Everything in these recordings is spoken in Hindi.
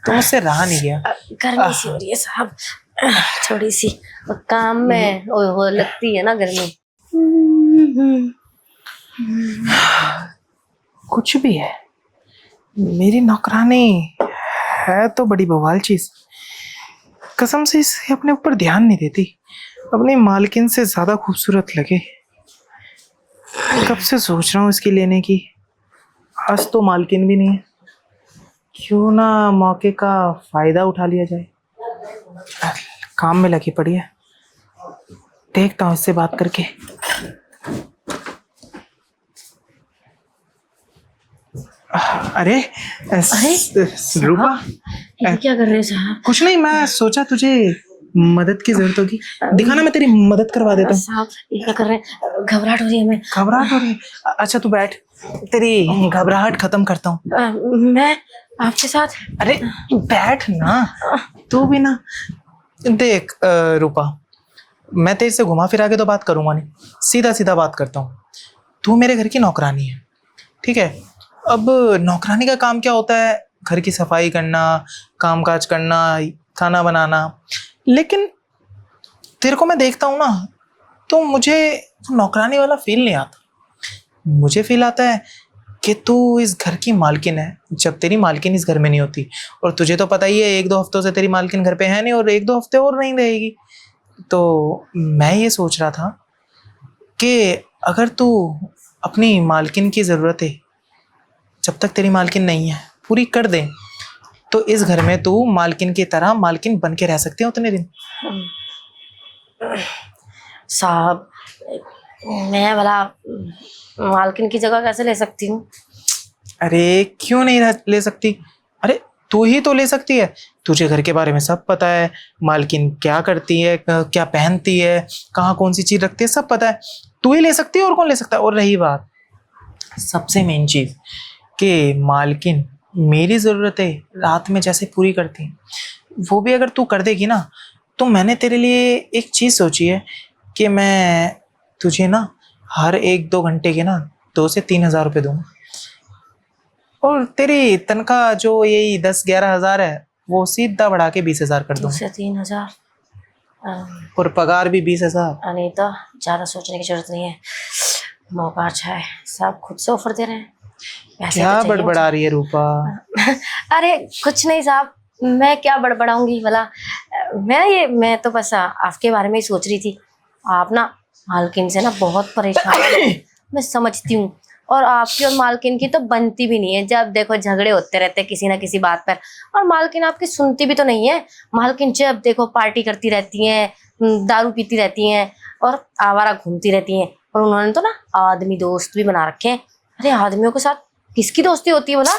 तो मुझसे रहा नहीं गया। गर्मी सी हो रही है साहब, थोड़ी सी काम में वो लगती है ना गर्मी। कुछ भी है, मेरी नौकरानी है तो बड़ी बवाल चीज। कसम से इसे अपने ऊपर ध्यान नहीं देती, अपनी मालकिन से ज्यादा खूबसूरत लगे। कब से सोच रहा हूँ इसकी लेने की, आज तो मालकिन भी नहीं है, क्यों ना मौके का फायदा उठा लिया जाए। काम में लगी पड़ी है, देखता हूँ इससे बात करके। अरे रूपा, ये क्या कर रहे हैं साहब? कुछ नहीं, मैं सोचा तुझे मदद की जरूरत होगी, दिखाना मैं तेरी मदद करवा देता हूँ। साहब ये क्या कर रहे हैं? घबराहट हो रही है हमें। घबराहट हो रही है? अच्छा तू बैठ, तेरी घबराहट खत्म करता हूँ। मैं आपके साथ? अरे बैठ ना, तू भी ना। देख रूपा, मैं तेरे से घुमा फिरा के तो बात करूंगा नहीं, सीधा सीधा बात करता हूँ। तू मेरे घर की नौकरानी है, ठीक है? अब नौकरानी का काम क्या होता है? घर की सफाई करना, काम काज करना, खाना बनाना। लेकिन तेरे को मैं देखता हूँ ना, तो मुझे नौकरानी वाला फील नहीं आता। मुझे फील आता है कि तू इस घर की मालकिन है, जब तेरी मालकिन इस घर में नहीं होती। और तुझे तो पता ही है, 1-2 हफ्तों से तेरी मालकिन घर पे है नहीं, और 1-2 हफ्ते और नहीं रहेगी। तो मैं ये सोच रहा था कि अगर तू अपनी मालकिन की ज़रूरतें, जब तक तेरी मालकिन नहीं है, पूरी कर दे, तो इस घर में तू मालकिन की तरह मालकिन बन के रह सकते हो उतने दिन। साहब मैं भला मालकिन की जगह कैसे ले सकती हूँ? अरे क्यों नहीं ले सकती? अरे तू ही तो ले सकती है, तुझे घर के बारे में सब पता है, मालकिन क्या करती है, क्या पहनती है, कहाँ कौन सी चीज रखती है, सब पता है। तू ही ले सकती है, और कौन ले सकता है? और रही बात सबसे मेन चीज, कि मालकिन मेरी ज़रूरतें रात में जैसे पूरी करती हैं, वो भी अगर तू कर देगी ना, तो मैंने तेरे लिए एक चीज़ सोची है कि मैं तुझे ना हर 1-2 घंटे के ना 2 से 3 हज़ार रुपये दूंगा, और तेरी तनख्वाह जो यही 10-11 हज़ार है, वो सीधा बढ़ा के 20 हज़ार कर 2 दूंगा, से 3 हजार? और पगार भी 20 हज़ार। अनीता ज़्यादा सोचने की जरूरत नहीं है, मौका अच्छा है, सब खुद से ऑफर दे रहे हैं, पैसे क्या तो चाहिए बड़बड़ा रही है रूपा? अरे कुछ नहीं साहब, मैं क्या बड़बड़ाऊंगी भला। मैं तो बस आपके बारे में ही सोच रही थी। आप ना मालकिन से ना बहुत परेशान हो, मैं समझती हूँ। और आपकी और मालकिन की तो बनती भी नहीं है, जब देखो झगड़े होते रहते हैं किसी ना किसी बात पर। और मालकिन आपकी सुनती भी तो नहीं है। मालकिन जब देखो पार्टी करती रहती हैं, दारू पीती रहती हैं और आवारा घूमती रहती हैं। और उन्होंने तो ना आदमी दोस्त भी बना रखे हैं। अरे आदमियों के साथ किसकी दोस्ती होती है बोला?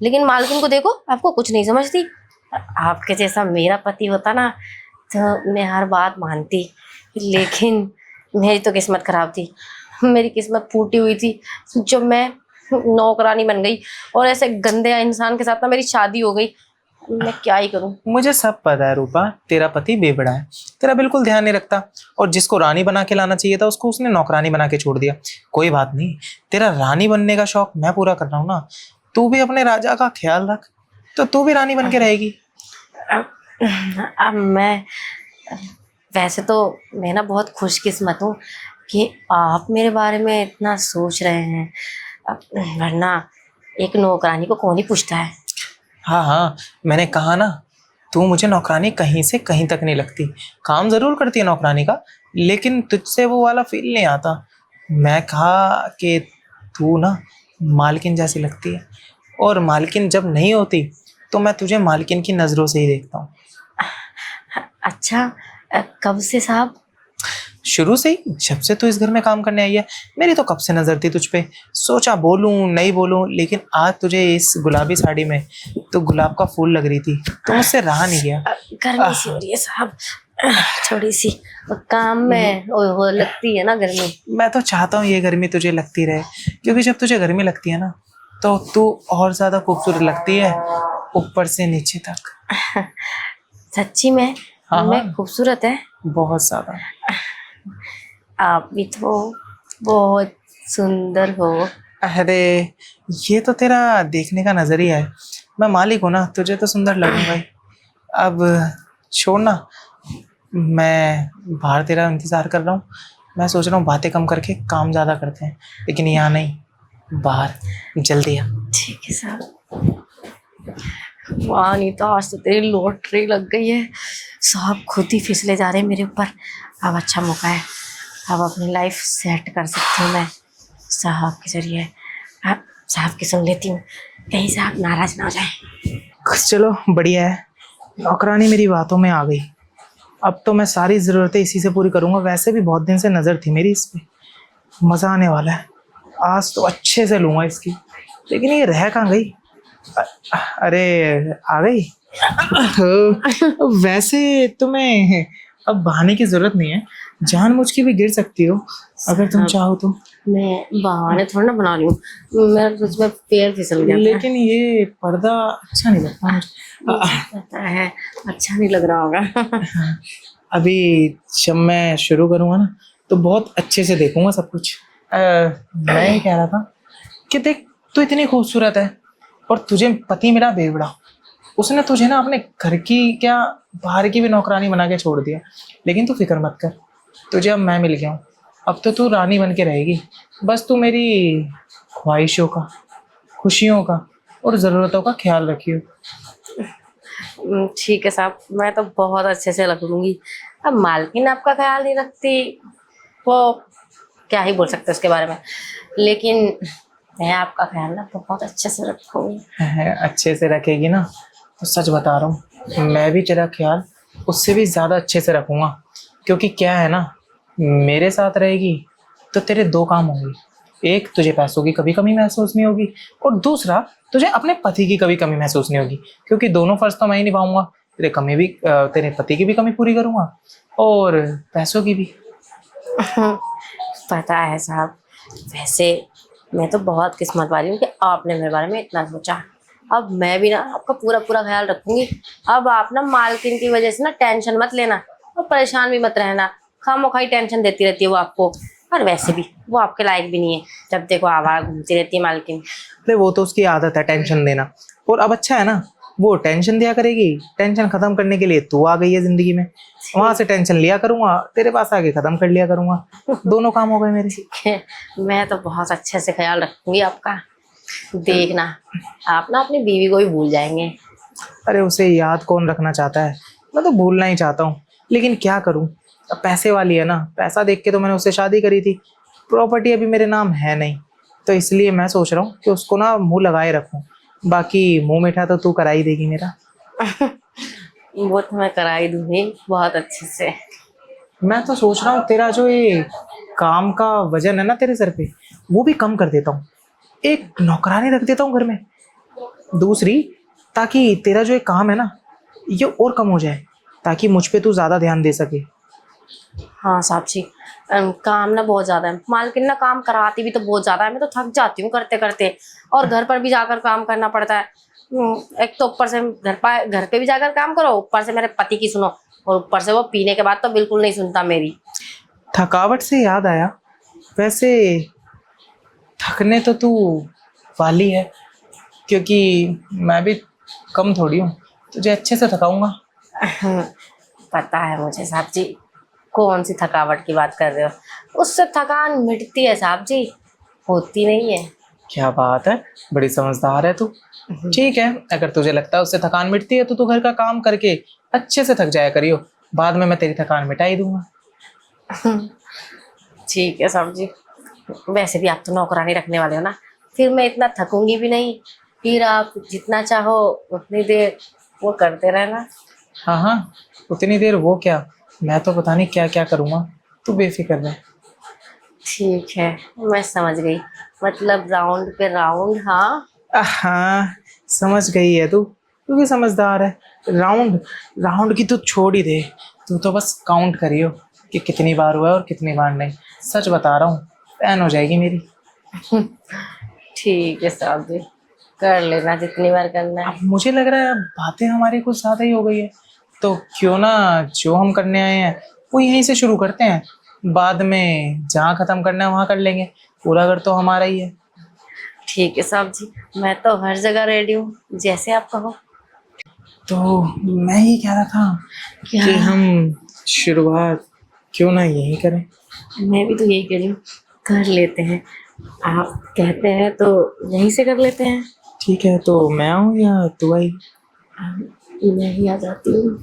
लेकिन मालकिन को देखो, आपको कुछ नहीं समझती। आपके जैसा मेरा पति होता ना, तो मैं हर बात मानती। लेकिन मेरी तो किस्मत खराब थी, मेरी किस्मत फूटी हुई थी जब मैं नौकरानी बन गई और ऐसे गंदे इंसान के साथ ना मेरी शादी हो गई। मैं क्या ही करूं? मुझे सब पता है रूपा, तेरा पति बेवड़ा है, तेरा बिल्कुल ध्यान नहीं रखता, और जिसको रानी बना के लाना चाहिए था उसको उसने नौकरानी बना के छोड़ दिया। कोई बात नहीं, तेरा रानी बनने का शौक मैं पूरा कर रहा हूँ ना, तू भी अपने राजा का ख्याल रख, तो तू भी रानी बन के रहेगी। अब मैं वैसे तो मैं ना बहुत खुशकिस्मत हूँ कि आप मेरे बारे में इतना सोच रहे हैं, वरना एक नौकरानी को कौन ही पूछता है। हाँ हाँ, मैंने कहा ना, तू मुझे नौकरानी कहीं से कहीं तक नहीं लगती। काम जरूर करती है नौकरानी का, लेकिन तुझसे वो वाला फील नहीं आता। मैं कहा कि तू ना मालकिन जैसी लगती है, और मालकिन जब नहीं होती तो मैं तुझे मालकिन की नज़रों से ही देखता हूँ। अच्छा, कब से साहब? शुरू से ही, जब से तू इस घर में काम करने आई है, मेरी तो कब से नजर थी तुझ पे। सोचा बोलूं नहीं बोलूं, लेकिन आज तुझे इस गुलाबी साड़ी में तो गुलाब का फूल लग रही थी, तो मुझसे रहा नहीं गया। गर्मी सी हो रही है साहब, थोड़ी सी काम में वो लगती है ना गर्मी। मैं तो चाहता हूँ ये गर्मी तुझे लगती रहे, क्योंकि जब तुझे गर्मी लगती है ना, तो तू और ज्यादा खूबसूरत लगती है, ऊपर से नीचे तक। सच्ची में? हाँ मैं हाँ, खूबसूरत है? बहुत ज्यादा। आप भी तो बहुत सुंदर हो। अरे ये तो तेरा देखने का नजरिया है, मैं मालिक हूँ ना, तुझे तो सुंदर लगूंगा ही। अब छोड़ ना, मैं बाहर तेरा इंतजार कर रहा हूँ। मैं सोच रहा हूँ बातें कम करके काम ज़्यादा करते हैं, लेकिन यहाँ नहीं, बाहर जल्दी आ। ठीक है साहब। वाह अनीता, आज तो तेरी लॉटरी लग गई है। साहब खुद ही फिसले जा रहे हैं मेरे ऊपर। अब अच्छा मौका है, अब अपनी लाइफ सेट कर सकती हूँ मैं साहब के जरिए। अब साहब की सुन लेती हूँ, कहीं साहब नाराज ना हो जाए। चलो बढ़िया है, नौकरानी मेरी बातों में आ गई। अब तो मैं सारी ज़रूरतें इसी से पूरी करूँगा। वैसे भी बहुत दिन से नज़र थी मेरी इस पे, मज़ा आने वाला है। आज तो अच्छे से लूँगा इसकी। लेकिन ये रह कहाँ गई? अरे आ गई। वैसे तुम्हें अब बहाने की जरूरत नहीं है, जानबूझ के भी गिर सकती हो अगर तुम चाहो तो। मैं बहाने थोड़ा ना बना रही हूँ, मैं तुझ में पैर फिसल गया था। लेकिन ये पर्दा अच्छा नहीं लगता मुझे। पता है, अच्छा नहीं लग रहा होगा। अभी जब मैं शुरू करूँगा ना तो बहुत अच्छे से देखूंगा सब कुछ। मैं ये कह रहा था कि देख, तू इतनी खूबसूरत है और तुझे पति मिला बेवड़ा। उसने तुझे ना अपने घर की क्या, बाहर की भी नौकरानी बना के छोड़ दिया। लेकिन तू फिक्र मत कर, तुझे अब मैं मिल गया हूँ। अब तो तू रानी बन के रहेगी। बस तू मेरी ख्वाहिशों का, खुशियों का और ज़रूरतों का ख्याल रखियो। ठीक है साहब, मैं तो बहुत अच्छे से रख लूंगी। अब मालकिन आपका ख्याल नहीं रखती, वो क्या ही बोल सकते उसके बारे में। लेकिन मैं आपका ख्याल ना बहुत अच्छे से रखूंगी। अच्छे से रखेगी ना, तो सच बता रहा हूँ, मैं भी तेरा ख्याल उससे भी ज़्यादा अच्छे से रखूँगा। क्योंकि क्या है ना, मेरे साथ रहेगी तो तेरे दो काम होंगे। एक, तुझे पैसों की कभी कमी महसूस नहीं होगी, और दूसरा, तुझे अपने पति की कभी कमी महसूस नहीं होगी। क्योंकि दोनों फर्ज तो मैं ही निभाऊंगा। तेरे पति की भी कमी पूरी करूँगा और पैसों की भी। पता है साहब, वैसे मैं तो बहुत किस्मत वाली हूँ कि आपने मेरे बारे में इतना सोचा। अब मैं भी ना आपका पूरा पूरा ख्याल रखूंगी। अब आप ना मालकिन की वजह से ना टेंशन मत लेना और परेशान भी मत रहना। खामोखाई टेंशन देती रहती है वो आपको, और वैसे भी वो आपके लायक भी नहीं है। जब देखो आवारा घूमती रहती है मालकिन। अरे वो तो उसकी आदत है टेंशन देना। और अब अच्छा है ना, वो टेंशन दिया करेगी। टेंशन खत्म करने के लिए तू आ गई है जिंदगी में, वहां से टेंशन लिया करूंगा, तेरे पास आके खत्म कर लिया करूंगा। दोनों काम हो गए मेरे। मैं तो बहुत अच्छे से ख्याल रखूंगी आपका। देखना, आप ना अपनी बीवी को भी भूल जाएंगे। अरे उसे याद कौन रखना चाहता है, मैं तो भूलना ही चाहता हूँ। लेकिन क्या करूँ, अब पैसे वाली है ना, पैसा देख के तो मैंने उससे शादी करी थी। प्रॉपर्टी अभी मेरे नाम है नहीं, तो इसलिए मैं सोच रहा हूँ कि उसको ना मुंह लगाए रखूँ। बाकी मुंह मीठा तो तू करा ही देगी मेरा। वो तो मैं करा ही दूंगी बहुत अच्छे से। मैं तो सोच रहा हूँ तेरा जो ये काम का वजन है ना तेरे सर पे, वो भी कम कर देता हूँ। एक नौकरानी रख देता हूँ घर में, दूसरी, ताकि तेरा जो ये काम है ना, ये और कम हो जाए, ताकि मुझ पे तू ज़्यादा ध्यान दे सके। हाँ साहब जी, काम ना बहुत ज्यादा है। मालकिन ना काम कराती भी तो बहुत ज्यादा है। मैं तो थक जाती हूँ करते करते, और घर पर भी जाकर काम करना पड़ता है। एक तो ऊपर से घर पे भी जाकर काम करो, ऊपर से मेरे पति की सुनो, और ऊपर से वो पीने के बाद तो बिल्कुल नहीं सुनता मेरी। थकावट से याद आया, वैसे थकने तो तू वाली है, क्योंकि मैं भी कम थोड़ी हूँ, तुझे अच्छे से थकाऊंगा। पता है मुझे साहब जी, कौन सी थकावट की बात कर रहे हो। उससे थकान मिटती है साहब जी, होती नहीं है। क्या बात है, बड़ी समझदार है तू। ठीक है, अगर तुझे लगता है उससे थकान मिटती है तो तू घर का काम करके अच्छे से थक जाया करियो, बाद में मैं तेरी थकान मिटा ही दूंगा। ठीक है साहब जी, वैसे भी आप तो नौकरानी रखने वाले हो ना, फिर मैं इतना थकूंगी भी नहीं। फिर आप जितना चाहो उतनी देर वो करते रहना। हाँ हाँ, उतनी देर वो क्या, मैं तो पता नहीं क्या क्या करूँगा, तू बेफिक्र रह। ठीक है, मैं समझ गई, मतलब राउंड पे राउंड। हाँ हाँ, समझ गई है तू, तू भी समझदार है। राउंड राउंड की तू छोड़ ही दे, तू तो बस काउंट करियो कि कितनी बार हुआ है और कितनी बार नहीं। सच बता रहा हूँ, फैन हो जाएगी मेरी। ठीक है साहब जी, कर लेना जितनी बार करना है। अब मुझे लग रहा है बातें हमारी कुछ ज़्यादा ही हो गई है, तो क्यों ना जो हम करने आए हैं वो यहीं से शुरू करते हैं। बाद में जहाँ ख़त्म करना है वहाँ कर लेंगे, पूरा घर तो हमारा ही है। ठीक है साहब जी, मैं तो हर जगह रेडी हूँ, जैसे आप कहो। तो मैं ही कह रहा था क्या? कि हम शुरुआत क्यों ना यही करें। मैं भी तो यही कह रही हूँ, कर लेते हैं। आप कहते हैं तो यहीं से कर लेते हैं। ठीक है, तो मैं आऊँ या तू आई? मैं ही आ जाती हूँ।